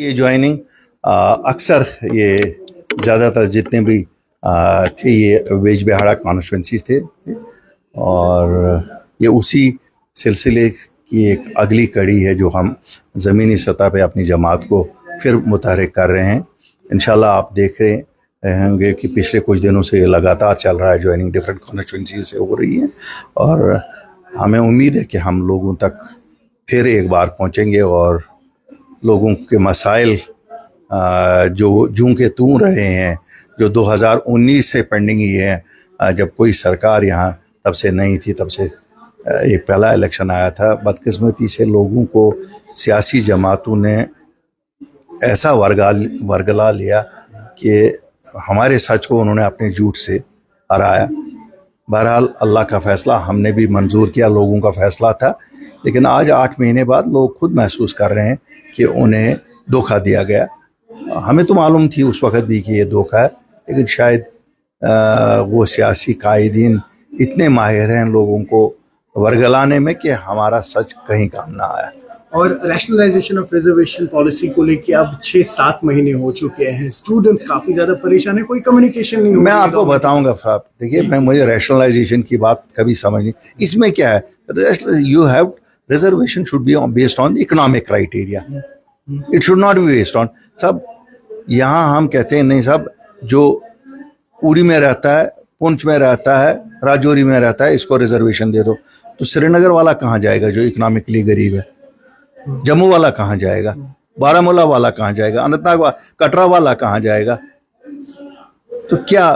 ये ज्वाइनिंग अक्सर ये ज़्यादातर जितने भी थे ये वेज बिहाड़ा कॉन्स्टिट्यूंसीज थे और ये उसी सिलसिले की एक अगली कड़ी है जो हम ज़मीनी सतह पे अपनी जमात को फिर मुतहरिक कर रहे हैं। इंशाल्लाह आप देख रहे होंगे कि पिछले कुछ दिनों से ये लगातार चल रहा है, ज्वाइनिंग डिफरेंट कॉन्स्टिट्यूंसीज से हो रही है और हमें उम्मीद है कि हम लोगों तक फिर एक बार पहुंचेंगे और लोगों के मसाइल जो जूं के तूं रहे हैं, जो 2019 से पेंडिंग ही है, जब कोई सरकार यहाँ तब से नहीं थी, तब से ये पहला इलेक्शन आया था। बदकिस्मती से लोगों को सियासी जमातों ने ऐसा वर्गला लिया कि हमारे सच को उन्होंने अपने झूठ से हराया। बहरहाल अल्लाह का फ़ैसला हमने भी मंजूर किया, लोगों का फ़ैसला था, लेकिन आज 8 महीने बाद लोग खुद महसूस कर रहे हैं कि उन्हें धोखा दिया गया। हमें तो मालूम थी उस वक़्त भी कि ये धोखा है, लेकिन शायद वो सियासी कायदीन इतने माहिर हैं लोगों को वर्गलाने में कि हमारा सच कहीं काम ना आया। और रैशनलाइजेशन ऑफ रिजर्वेशन पॉलिसी को लेके अब 6-7 महीने हो चुके हैं, स्टूडेंट्स काफ़ी ज़्यादा परेशान है, कोई कम्युनिकेशन नहीं हो मैं आपको बताऊंगा साहब, देखिए मुझे रैशनलाइजेशन की बात कभी समझ नहीं, इसमें क्या है, you have reservation should be based on economic criteria, it should not be based on सब। यहाँ हम कहते हैं नहीं साहब, जो उड़ी में रहता है, पुंछ में रहता है, राजौरी में रहता है, इसको रिजर्वेशन दे दो, तो श्रीनगर वाला कहाँ जाएगा जो इकोनॉमिकली गरीब है? जम्मू वाला कहाँ जाएगा? बारामूला वाला कहाँ जाएगा? अनंतनाग कटरा वाला कहाँ जाएगा? तो क्या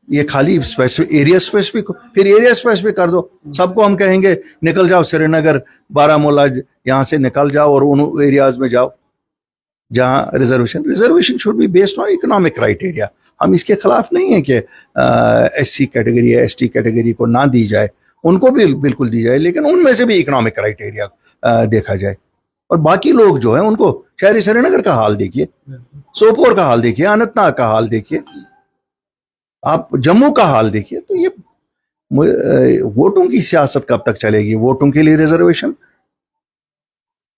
ये खाली एरिया स्पेसिफिक, फिर एरिया स्पेसिफिक कर दो, सबको हम कहेंगे निकल जाओ श्रीनगर, बारामूला, यहाँ से निकल जाओ और उन एरियाज में जाओ जहाँ reservation should be based on economic criteria. हम इसके खिलाफ नहीं है कि SC कैटेगरी या ST कैटेगरी को ना दी जाए, उनको भी बिल्कुल दी जाए, लेकिन उनमें से भी इकोनॉमिक क्राइटेरिया देखा जाए। और बाकी लोग जो हैं उनको, शहरी श्रीनगर का हाल देखिए, सोपोर का हाल देखिए, अनंतनाग का हाल देखिए, आप जम्मू का हाल देखिए। तो ये वोटों की सियासत कब तक चलेगी? वोटों के लिए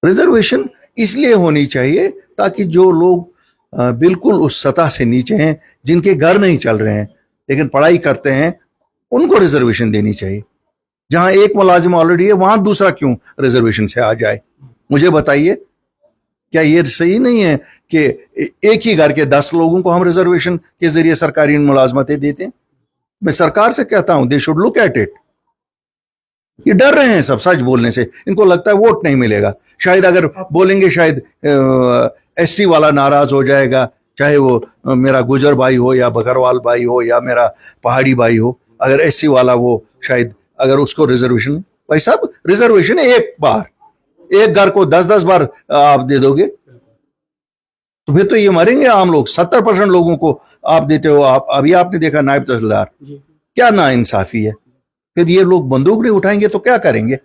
रिजर्वेशन इसलिए होनी चाहिए ताकि जो लोग बिल्कुल उस सतह से नीचे हैं, जिनके घर नहीं चल रहे हैं लेकिन पढ़ाई करते हैं, उनको रिजर्वेशन देनी चाहिए। जहां एक मुलाजिम ऑलरेडी है वहां दूसरा क्यों रिजर्वेशन से आ जाए? मुझे बताइए, क्या ये सही नहीं है कि एक ही घर के 10 लोगों को हम रिजर्वेशन के जरिए सरकारी मुलाजमतें देते हैं? मैं सरकार से कहता हूं, they should look at it. ये डर रहे हैं सब सच बोलने से, इनको लगता है वोट नहीं मिलेगा, शायद अगर बोलेंगे शायद ST वाला नाराज हो जाएगा, चाहे वो मेरा गुजर भाई हो या बकरवाल भाई हो या मेरा पहाड़ी भाई हो। अगर SC वाला वो शायद अगर उसको रिजर्वेशन, भाई साहब रिजर्वेशन एक बार, एक घर को 10-10 बार आप दे दोगे तो फिर तो ये मरेंगे आम लोग। 70% लोगों को आप देते हो। आप अभी आपने देखा नायब तहसीलदार, क्या नाइंसाफी है। फिर ये लोग बंदूक नहीं उठाएंगे तो क्या करेंगे?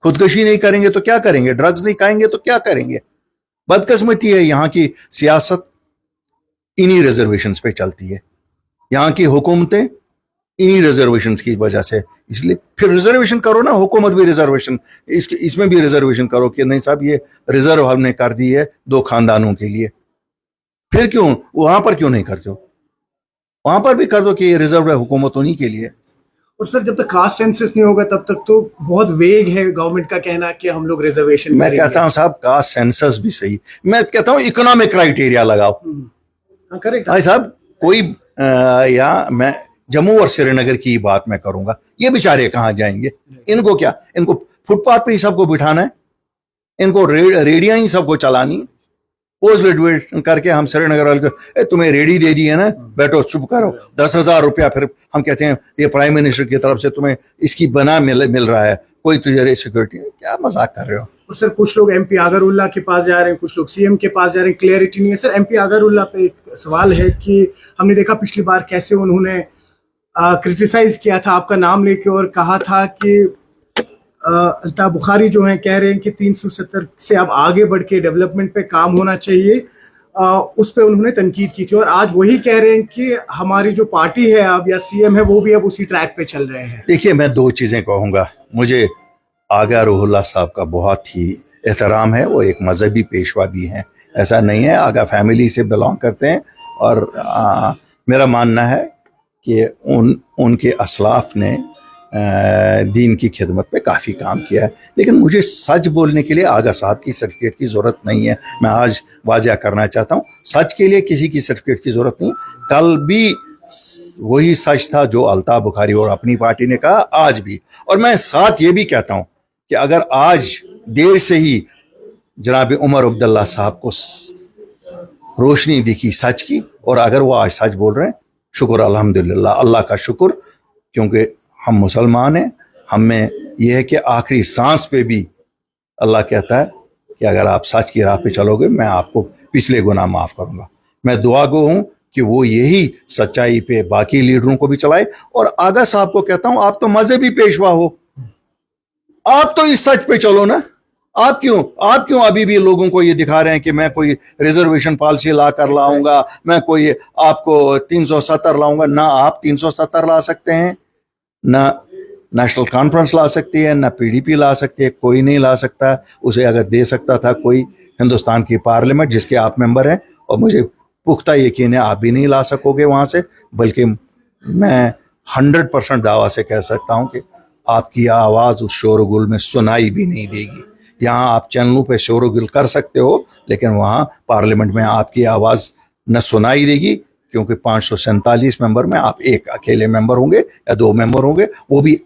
खुदकशी नहीं करेंगे तो क्या करेंगे? ड्रग्स नहीं खाएंगे तो क्या करेंगे? बदकिस्मती है, यहाँ की सियासत इन्हीं रिजर्वेशंस पे चलती है, यहाँ की हुकूमतें इन्हीं रिजर्वेशंस की वजह से। इसलिए फिर रिजर्वेशन करो ना, हुकूमत भी रिजर्वेशन, इसमें भी रिजर्वेशन करो कि नहीं साहब ये रिजर्व हमने कर दी है 2 खानदानों के लिए। फिर क्यों वहां पर क्यों नहीं करते हो? वहां पर भी कर दो कि ये रिजर्व है हुकूमत उन्हीं के लिए। और सर जब तक कास्ट सेंसस नहीं होगा तब तक तो बहुत वेग है गवर्नमेंट का कहना कि हम लोग रिजर्वेशन। मैं कहता हूँ साहब कास्ट सेंसस भी सही, मैं कहता हूँ इकोनॉमिक क्राइटेरिया लगाओ। करेक्ट भाई साहब, कोई या मैं जम्मू और श्रीनगर की बात मैं करूंगा, ये बेचारे कहाँ जाएंगे? इनको क्या, इनको फुटपाथ पे ही सबको बिठाना है, इनको रेडियां ही सबको चलानी है। पोस्ट ग्रेजुएशन करके हम श्रीनगर वाले को तुम्हें रेडी दे दी है ना, बैठो चुप करो, 10,000 रुपया फिर हम कहते हैं ये प्राइम मिनिस्टर की तरफ से तुम्हें इसकी बना मिल रहा है, कोई तुझे सिक्योरिटी। क्या मजाक कर रहे हो? और सर कुछ लोग MP अगरुल्ला के पास जा रहे हैं, कुछ लोग CM के पास जा रहे हैं, क्लियरिटी नहीं है। सर MP अगरुल्ला पे एक सवाल है कि हमने देखा पिछली बार कैसे उन्होंने क्रिटिसाइज किया था आपका नाम लेके और कहा था कि अल्ताफ बुखारी जो हैं कह रहे हैं कि 370 से अब आगे बढ़ के डेवलपमेंट पे काम होना चाहिए, उस पे उन्होंने तनकीद की थी। और आज वही कह रहे हैं कि हमारी जो पार्टी है अब या CM है वो भी अब उसी ट्रैक पे चल रहे हैं। देखिए मैं 2 चीज़ें कहूँगा। मुझे आगा रूहुल्लाह साहब का बहुत ही एहतराम है, वो एक मजहबी पेशवा भी हैं, ایسا نہیں ہے. آگا فیملی سے بلانگ کرتے ہیں اور میرا ماننا ہے کہ ان کے اسلاف نے دین کی خدمت پہ کافی کام کیا ہے. لیکن مجھے سچ بولنے کے لیے آغا صاحب کی سرٹیفکیٹ کی ضرورت نہیں ہے. میں آج واضح کرنا چاہتا ہوں, سچ کے لیے کسی کی سرٹیفکیٹ کی ضرورت نہیں. کل بھی وہی سچ تھا جو الطاف بخاری اور اپنی پارٹی نے کہا, آج بھی. اور میں ساتھ یہ بھی کہتا ہوں کہ اگر آج دیر سے ہی جناب عمر عبداللہ صاحب کو روشنی دکھی سچ کی, اور اگر وہ آج سچ بول رہے ہیں, شکر الحمدللہ, اللہ کا شکر, کیونکہ ہم مسلمان ہیں. ہم میں یہ ہے کہ آخری سانس پہ بھی اللہ کہتا ہے کہ اگر آپ سچ کی راہ پہ چلو گے میں آپ کو پچھلے گناہ معاف کروں گا. میں دعا گو ہوں کہ وہ یہی سچائی پہ باقی لیڈروں کو بھی چلائے. اور آغا صاحب کو کہتا ہوں, آپ تو مذہبی پیشوا ہو, آپ تو اس سچ پہ چلو نا. آپ کیوں ابھی بھی لوگوں کو یہ دکھا رہے ہیں کہ میں کوئی ریزرویشن پالیسی لا کر لاؤں گا, میں کوئی آپ کو 370 لاؤں گا. نہ آپ 370 لا سکتے ہیں, نہ نیشنل کانفرنس لا سکتی ہے, نہ پی ڈی پی لا سکتی ہے, کوئی نہیں لا سکتا. اسے اگر دے سکتا تھا کوئی ہندوستان کی پارلیمنٹ جس کے آپ ممبر ہیں, اور مجھے پختہ یقین ہے آپ بھی نہیں لا سکو گے وہاں سے, بلکہ میں 100% دعویٰ سے کہہ سکتا ہوں کہ آپ کی آواز اس شور و گل میں سنائی بھی نہیں دے گی. یہاں آپ چینلوں پہ شور و گل کر سکتے ہو, لیکن وہاں پارلیمنٹ میں آپ کی آواز نہ سنائی دے گی, کیونکہ 547 ممبر میں آپ ایک اکیلے ممبر ہوں گے یا 2 ممبر ہوں گے. وہ بھی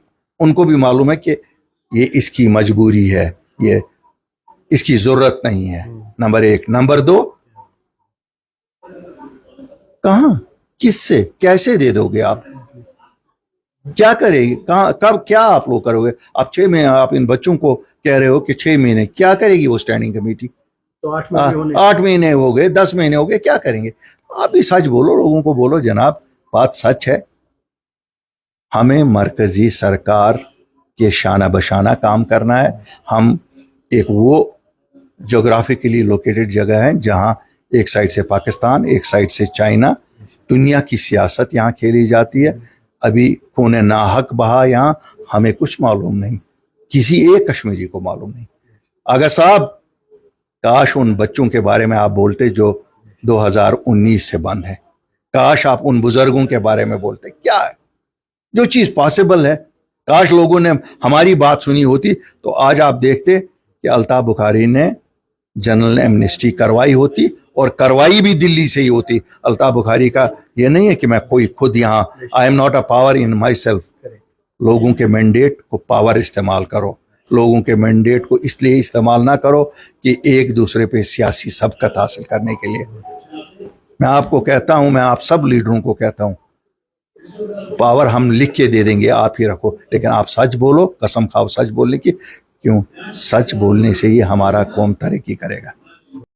ان کو بھی معلوم ہے کہ یہ اس کی مجبوری ہے, یہ اس کی ضرورت نہیں ہے. نمبر 1. نمبر 2, کہاں, کس سے, کیسے دے دو گے آپ, کیا کرے گی, کہاں, کب, کیا آپ لوگ کرو گے. آپ 6 مہینے آپ ان بچوں کو کہہ رہے ہو کہ 6 مہینے کیا کرے گی وہ اسٹینڈنگ کمیٹی. تو 8 مہینے ہو گئے, 10 مہینے ہو گئے, کیا کریں گے. آپ بھی سچ بولو, لوگوں کو بولو جناب بات سچ ہے, ہمیں مرکزی سرکار کے شانہ بشانہ کام کرنا ہے. ہم ایک وہ جغرافیکلی لوکیٹڈ جگہ ہے جہاں ایک سائڈ سے پاکستان, ایک سائڈ سے چائنا, دنیا کی سیاست یہاں کھیلی جاتی ہے. ابھی خون ناحق بہا یہاں, ہمیں کچھ معلوم نہیں, کسی ایک کشمیری کو معلوم نہیں. آغا صاحب, کاش ان بچوں کے بارے میں آپ بولتے جو 2019 سے بند ہے, کاش آپ ان بزرگوں کے بارے میں بولتے. کیا ہے جو چیز پاسبل ہے, کاش لوگوں نے ہماری بات سنی ہوتی تو آج آپ دیکھتے کہ الطاف بخاری نے جنرل ایمنسٹی کروائی ہوتی, اور کروائی بھی دلی سے ہی ہوتی. الطاف بخاری کا یہ نہیں ہے کہ میں کوئی خود یہاں, I am not a power in my self. لوگوں کے مینڈیٹ کو پاور استعمال کرو, لوگوں کے مینڈیٹ کو اس لیے استعمال نہ کرو کہ ایک دوسرے پہ سیاسی سبقت حاصل کرنے کے لیے. میں آپ کو کہتا ہوں, میں آپ سب لیڈروں کو کہتا ہوں, پاور ہم لکھ کے دے دیں گے, آپ ہی رکھو, لیکن آپ سچ بولو, قسم کھاؤ سچ بولنے کی. کیوں, سچ بولنے سے ہی ہمارا قوم ترقی کرے گا.